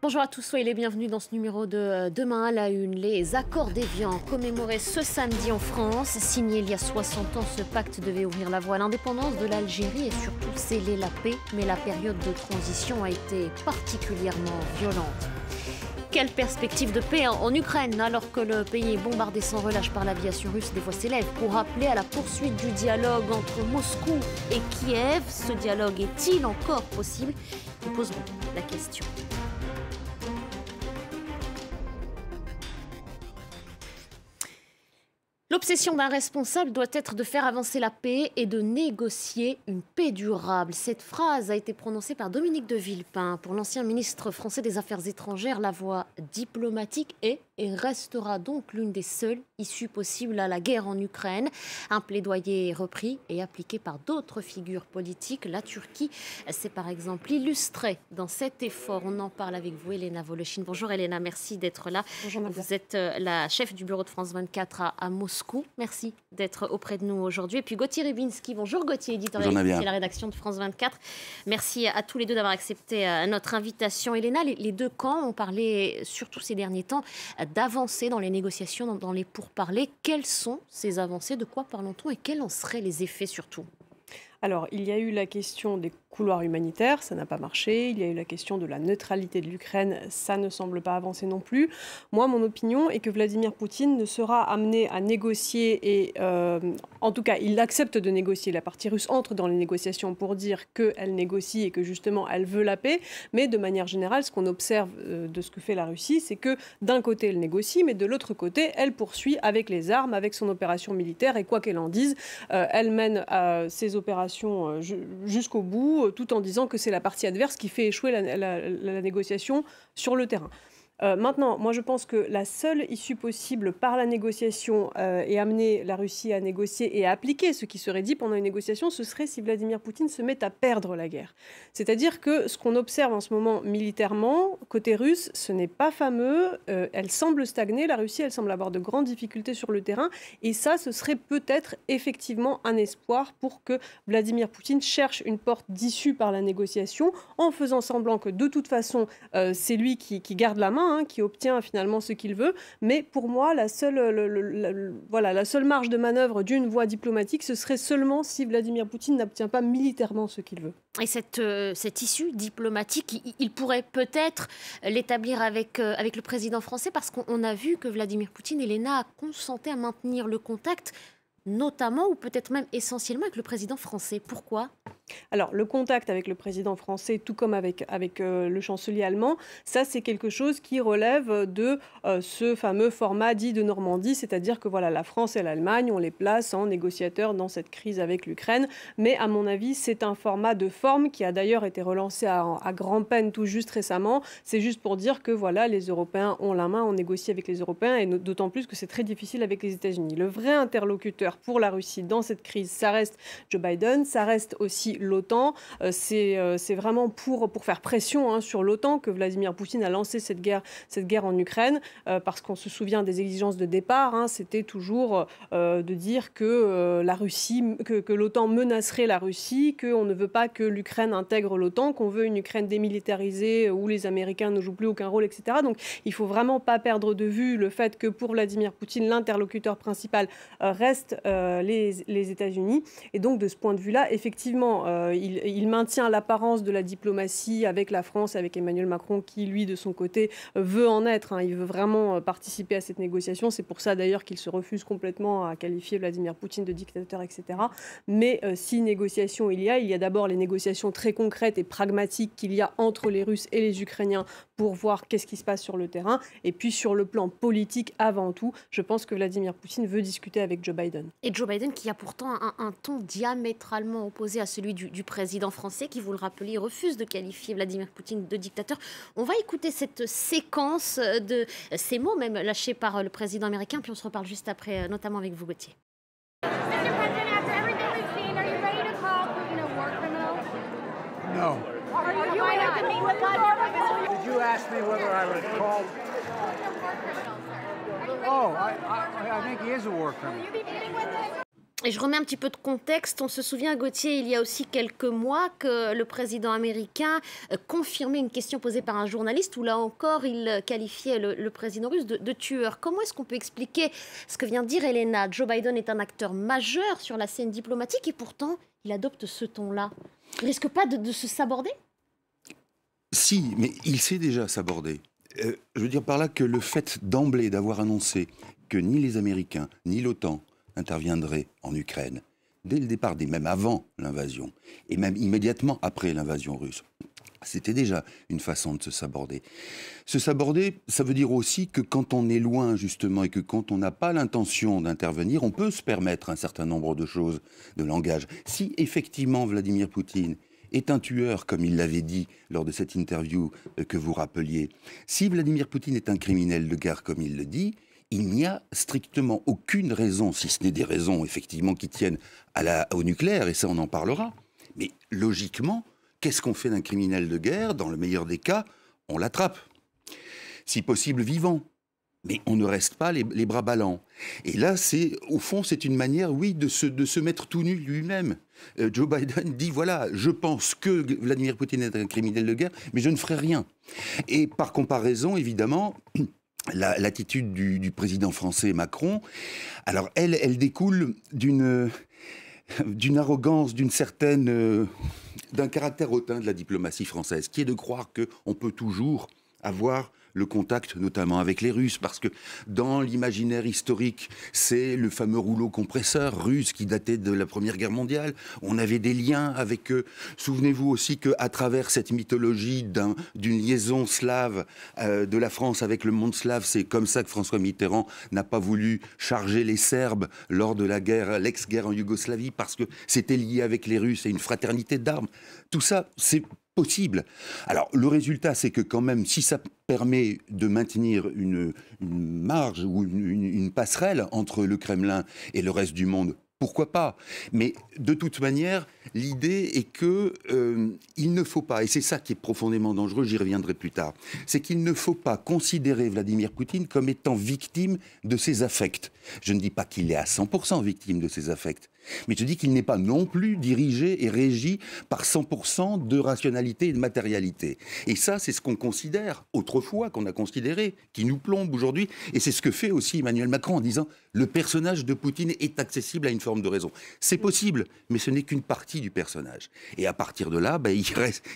Bonjour à tous, soyez les bienvenus dans ce numéro de Demain à la Une. Les accords d'Évian commémorés ce samedi en France. Signé il y a 60 ans, ce pacte devait ouvrir la voie à l'indépendance de l'Algérie et surtout sceller la paix. Mais la période de transition a été particulièrement violente. Quelle perspective de paix en Ukraine alors que le pays est bombardé sans relâche par l'aviation russe? Des voix s'élèvent pour appeler à la poursuite du dialogue entre Moscou et Kiev. Ce dialogue est-il encore possible? Nous poserons la question. L'obsession d'un responsable doit être de faire avancer la paix et de négocier une paix durable. Cette phrase a été prononcée par Dominique de Villepin. Pour l'ancien ministre français des Affaires étrangères, la voie diplomatique est et restera donc l'une des seules issues possibles à la guerre en Ukraine. Un plaidoyer repris et appliqué par d'autres figures politiques. La Turquie s'est par exemple illustrée dans cet effort. On en parle avec vous, Elena Voloshin. Bonjour Elena, merci d'être là. Bonjour, vous êtes la chef du bureau de France 24 à Moscou. Merci d'être auprès de nous aujourd'hui. Et puis Gauthier Rybinski. Bonjour Gauthier, éditorialiste à la rédaction de France 24. Merci à tous les deux d'avoir accepté notre invitation. Elena, les deux camps ont parlé, surtout ces derniers temps, d'avancer dans les négociations, dans les pourparlers. Quelles sont ces avancées? De quoi parlons-on et quels en seraient les effets surtout? Alors, il y a eu la question des couloirs humanitaires, ça n'a pas marché. Il y a eu la question de la neutralité de l'Ukraine, ça ne semble pas avancer non plus. Moi, mon opinion est que Vladimir Poutine ne sera amené à négocier et, en tout cas, il accepte de négocier. La partie russe entre dans les négociations pour dire qu'elle négocie et que justement, elle veut la paix. Mais de manière générale, ce qu'on observe de ce que fait la Russie, c'est que d'un côté, elle négocie, mais de l'autre côté, elle poursuit avec les armes, avec son opération militaire. Et quoi qu'elle en dise, elle mène ses opérations jusqu'au bout, tout en disant que c'est la partie adverse qui fait échouer la négociation sur le terrain. Maintenant, moi je pense que la seule issue possible par la négociation et amener la Russie à négocier et à appliquer ce qui serait dit pendant une négociation, ce serait si Vladimir Poutine se met à perdre la guerre. C'est-à-dire que ce qu'on observe en ce moment militairement, côté russe, ce n'est pas fameux, elle semble stagner, la Russie elle semble avoir de grandes difficultés sur le terrain et ça ce serait peut-être effectivement un espoir pour que Vladimir Poutine cherche une porte d'issue par la négociation en faisant semblant que de toute façon c'est lui qui garde la main, qui obtient finalement ce qu'il veut. Mais pour moi, la seule marge de manœuvre d'une voie diplomatique, ce serait seulement si Vladimir Poutine n'obtient pas militairement ce qu'il veut. Et cette issue diplomatique, il pourrait peut-être l'établir avec le président français, parce qu'on a vu que Vladimir Poutine, Elena, a consenti à maintenir le contact, notamment ou peut-être même essentiellement avec le président français. Pourquoi ? Alors, le contact avec le président français, tout comme avec le chancelier allemand, ça, c'est quelque chose qui relève de ce fameux format dit de Normandie, c'est-à-dire que voilà, la France et l'Allemagne, on les place en négociateurs dans cette crise avec l'Ukraine. Mais à mon avis, c'est un format de forme qui a d'ailleurs été relancé à grand-peine tout juste récemment. C'est juste pour dire que voilà, les Européens ont la main, on négocie avec les Européens, et d'autant plus que c'est très difficile avec les États-Unis. Le vrai interlocuteur pour la Russie dans cette crise, ça reste Joe Biden, ça reste aussi l'OTAN. C'est vraiment pour faire pression sur l'OTAN que Vladimir Poutine a lancé cette guerre en Ukraine, parce qu'on se souvient des exigences de départ. C'était toujours de dire que la Russie, que l'OTAN menacerait la Russie, qu'on ne veut pas que l'Ukraine intègre l'OTAN, qu'on veut une Ukraine démilitarisée où les Américains ne jouent plus aucun rôle, etc. Donc il ne faut vraiment pas perdre de vue le fait que pour Vladimir Poutine, l'interlocuteur principal reste les États-Unis. Et donc de ce point de vue-là, effectivement, il maintient l'apparence de la diplomatie avec la France, avec Emmanuel Macron, qui, lui, de son côté, veut en être. Il veut vraiment participer à cette négociation. C'est pour ça, d'ailleurs, qu'il se refuse complètement à qualifier Vladimir Poutine de dictateur, etc. Mais si négociation il y a d'abord les négociations très concrètes et pragmatiques qu'il y a entre les Russes et les Ukrainiens pour voir qu'est-ce qui se passe sur le terrain. Et puis, sur le plan politique, avant tout, je pense que Vladimir Poutine veut discuter avec Joe Biden. Et Joe Biden qui a pourtant un ton diamétralement opposé à celui du président français qui, vous le rappelez, refuse de qualifier Vladimir Poutine de dictateur. On va écouter cette séquence de ces mots même lâchés par le président américain, puis on se reparle juste après, notamment avec vous, Gauthier. Mr. President, after everything we've seen, are you ready to call Putin a war criminal? No. Are you ready to meet with Vladimir? Did you ask me whether I was called? Oh, I think he is a war criminal. Will you be meeting with him? Et je remets un petit peu de contexte. On se souvient, Gauthier, il y a aussi quelques mois que le président américain confirmait une question posée par un journaliste où là encore il qualifiait le président russe de tueur. Comment est-ce qu'on peut expliquer ce que vient de dire Elena? Joe Biden est un acteur majeur sur la scène diplomatique et pourtant il adopte ce ton-là. Il risque pas de se saborder? Si, mais il sait déjà s'aborder. Je veux dire par là que le fait d'emblée d'avoir annoncé que ni les Américains ni l'OTAN interviendraient en Ukraine, dès le départ, même avant l'invasion, et même immédiatement après l'invasion russe, c'était déjà une façon de se saborder. Se saborder, ça veut dire aussi que quand on est loin, justement, et que quand on n'a pas l'intention d'intervenir, on peut se permettre un certain nombre de choses, de langage. Si effectivement Vladimir Poutine est un tueur, comme il l'avait dit lors de cette interview que vous rappeliez, si Vladimir Poutine est un criminel de guerre, comme il le dit, il n'y a strictement aucune raison, si ce n'est des raisons effectivement qui tiennent au nucléaire, et ça on en parlera. Mais logiquement, qu'est-ce qu'on fait d'un criminel de guerre? Dans le meilleur des cas, on l'attrape. Si possible, vivant. Mais on ne reste pas les bras ballants. Et là, au fond, c'est une manière, oui, de se mettre tout nu lui-même. Joe Biden dit, voilà, je pense que Vladimir Poutine est un criminel de guerre, mais je ne ferai rien. Et par comparaison, évidemment, l'attitude du président français Macron, alors elle découle d'une arrogance, d'un caractère hautain de la diplomatie française, qui est de croire qu'on peut toujours avoir le contact notamment avec les Russes, parce que dans l'imaginaire historique, c'est le fameux rouleau compresseur russe qui datait de la Première Guerre mondiale. On avait des liens avec eux. Souvenez-vous aussi qu'à travers cette mythologie d'une liaison slave de la France avec le monde slave, c'est comme ça que François Mitterrand n'a pas voulu charger les Serbes lors de l'ex-guerre en Yougoslavie, parce que c'était lié avec les Russes et une fraternité d'armes. Tout ça, c'est possible. Alors, le résultat, c'est que quand même, si ça permet de maintenir une marge ou une passerelle entre le Kremlin et le reste du monde, pourquoi pas? Mais de toute manière, l'idée est que il ne faut pas, et c'est ça qui est profondément dangereux, j'y reviendrai plus tard, c'est qu'il ne faut pas considérer Vladimir Poutine comme étant victime de ses affects. Je ne dis pas qu'il est à 100% victime de ses affects, mais je dis qu'il n'est pas non plus dirigé et régi par 100% de rationalité et de matérialité. Et ça, c'est ce qu'on considère, autrefois, qu'on a considéré, qui nous plombe aujourd'hui, et c'est ce que fait aussi Emmanuel Macron en disant « le personnage de Poutine est accessible à une forme de raison ». C'est possible, mais ce n'est qu'une partie du personnage. Et à partir de là,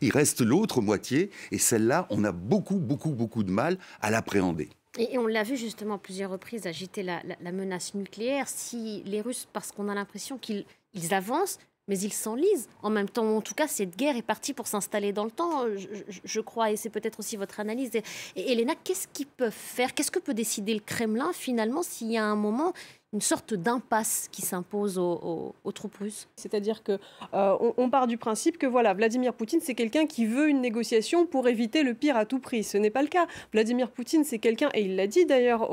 il reste l'autre moitié, et celle-là, on a beaucoup de mal à l'appréhender. Et on l'a vu justement à plusieurs reprises agiter la menace nucléaire. Si les Russes, parce qu'on a l'impression qu'ils avancent, mais ils s'enlisent. En même temps, en tout cas, cette guerre est partie pour s'installer dans le temps, je crois, et c'est peut-être aussi votre analyse. Et Elena, qu'est-ce qu'ils peuvent faire? Qu'est-ce que peut décider le Kremlin, finalement, s'il y a un moment une sorte d'impasse qui s'impose aux troupes russes? C'est-à-dire que on part du principe que voilà, Vladimir Poutine, c'est quelqu'un qui veut une négociation pour éviter le pire à tout prix. Ce n'est pas le cas. Vladimir Poutine, c'est quelqu'un, et il l'a dit d'ailleurs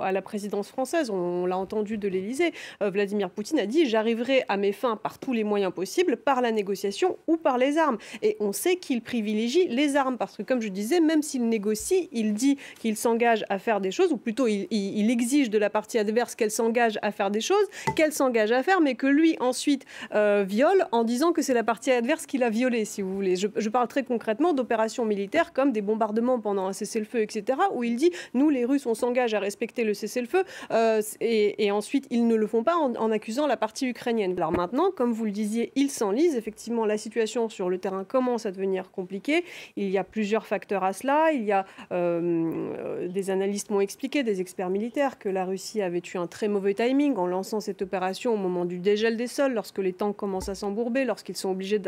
à la présidence française, on l'a entendu de l'Élysée, Vladimir Poutine a dit « j'arriverai à mes fins par tous les moyens possibles, par la négociation ou par les armes ». Et on sait qu'il privilégie les armes, parce que comme je disais, même s'il négocie, il dit qu'il s'engage à faire des choses, ou plutôt il exige de la partie adverse qu'elle s'engage à faire des choses, qu'elle s'engage à faire, mais que lui ensuite viole en disant que c'est la partie adverse qui l'a violé, si vous voulez. Je parle très concrètement d'opérations militaires comme des bombardements pendant un cessez-le-feu, etc., où il dit « nous, les Russes, on s'engage à respecter le cessez-le-feu et ensuite, ils ne le font pas en accusant la partie ukrainienne ». Alors maintenant, comme vous le disiez, ils s'enlisent. Effectivement, la situation sur le terrain commence à devenir compliquée. Il y a plusieurs facteurs à cela. Il y a des analystes m'ont expliqué, des experts militaires, que la Russie avait eu un très mauvais timing en lançant cette opération au moment du dégel des sols, lorsque les tanks commencent à s'embourber, lorsqu'ils sont obligés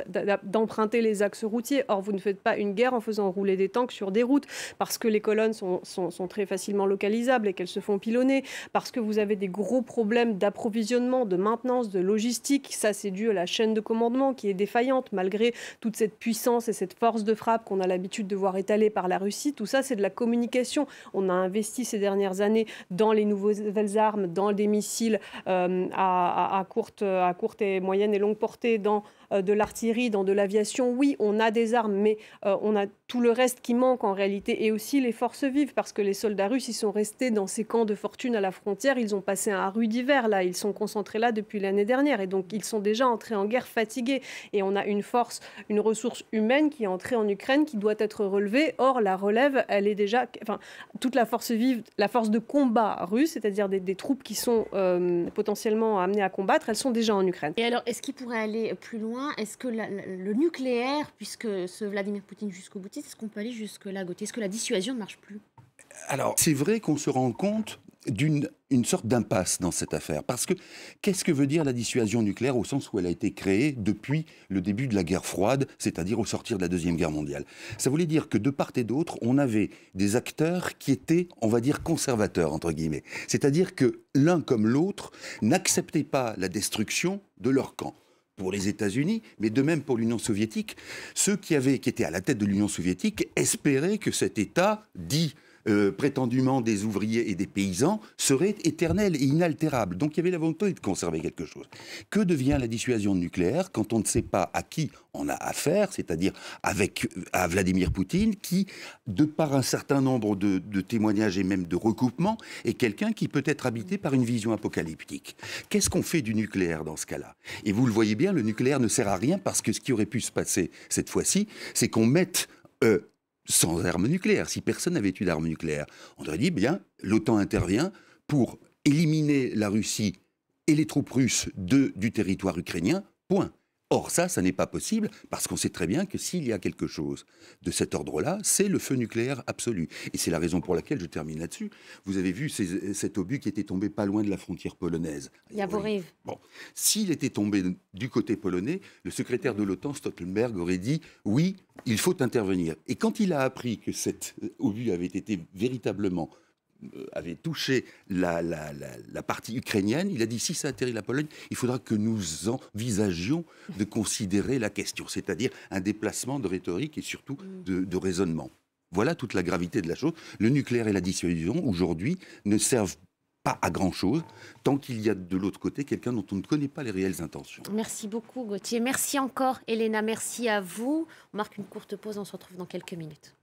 d'emprunter les axes routiers. Or, vous ne faites pas une guerre en faisant rouler des tanks sur des routes, parce que les colonnes sont très facilement localisables et qu'elles se font pilonner, parce que vous avez des gros problèmes d'approvisionnement, de maintenance, de logistique. Ça, c'est dû à la chaîne de commandement qui est défaillante, malgré toute cette puissance et cette force de frappe qu'on a l'habitude de voir étalée par la Russie. Tout ça, c'est de la communication. On a investi ces dernières années dans les nouvelles armes, dans des missiles à courte et moyenne et longue portée, dans de l'artillerie, dans de l'aviation. Oui, on a des armes, mais on a tout le reste qui manque en réalité, et aussi les forces vives, parce que les soldats russes, ils sont restés dans ces camps de fortune à la frontière. Ils ont passé un rude hiver là, ils sont concentrés là depuis l'année dernière, et donc ils sont déjà entrés en guerre fatigués. Et on a une force, une ressource humaine qui est entrée en Ukraine, qui doit être relevée. Or, la relève, elle est déjà... Enfin, toute la force vive, la force de combat russe, c'est-à-dire des troupes qui sont potentiellement amenées à combattre, elles sont déjà en Ukraine. Et alors, est-ce qu'il pourrait aller plus loin? Est-ce que le nucléaire, puisque ce Vladimir Poutine jusqu'au boutiste, est-ce qu'on peut aller jusque-là, Gauthier? Est-ce que la dissuasion ne marche plus? Alors, c'est vrai qu'on se rend compte d'une sorte d'impasse dans cette affaire. Parce que qu'est-ce que veut dire la dissuasion nucléaire au sens où elle a été créée depuis le début de la guerre froide, c'est-à-dire au sortir de la Deuxième Guerre mondiale? Ça voulait dire que de part et d'autre, on avait des acteurs qui étaient, on va dire, conservateurs, entre guillemets. C'est-à-dire que l'un comme l'autre n'acceptaient pas la destruction de leur camp. Pour les États-Unis, mais de même pour l'Union soviétique, ceux qui étaient à la tête de l'Union soviétique espéraient que cet État dit prétendument des ouvriers et des paysans, serait éternel et inaltérable. Donc il y avait la volonté de conserver quelque chose. Que devient la dissuasion nucléaire quand on ne sait pas à qui on a affaire, c'est-à-dire à Vladimir Poutine, qui, de par un certain nombre de témoignages et même de recoupements, est quelqu'un qui peut être habité par une vision apocalyptique. Qu'est-ce qu'on fait du nucléaire dans ce cas-là? Et vous le voyez bien, le nucléaire ne sert à rien, parce que ce qui aurait pu se passer cette fois-ci, c'est qu'on mette... sans armes nucléaires, si personne n'avait eu d'armes nucléaires. On aurait dit, bien, l'OTAN intervient pour éliminer la Russie et les troupes russes du territoire ukrainien, point. Or, ça n'est pas possible, parce qu'on sait très bien que s'il y a quelque chose de cet ordre-là, c'est le feu nucléaire absolu. Et c'est la raison pour laquelle, je termine là-dessus, vous avez vu cet obus qui était tombé pas loin de la frontière polonaise. Yavoriv. Bon, s'il était tombé du côté polonais, le secrétaire de l'OTAN, Stoltenberg, aurait dit « oui, il faut intervenir ». Et quand il a appris que cet obus avait été véritablement avait touché la partie ukrainienne, il a dit si ça atterrit la Pologne, il faudra que nous envisagions de considérer la question, c'est-à-dire un déplacement de rhétorique et surtout de raisonnement. Voilà toute la gravité de la chose. Le nucléaire et la dissuasion, aujourd'hui, ne servent pas à grand-chose tant qu'il y a de l'autre côté quelqu'un dont on ne connaît pas les réelles intentions. Merci beaucoup, Gauthier. Merci encore, Elena. Merci à vous. On marque une courte pause, on se retrouve dans quelques minutes.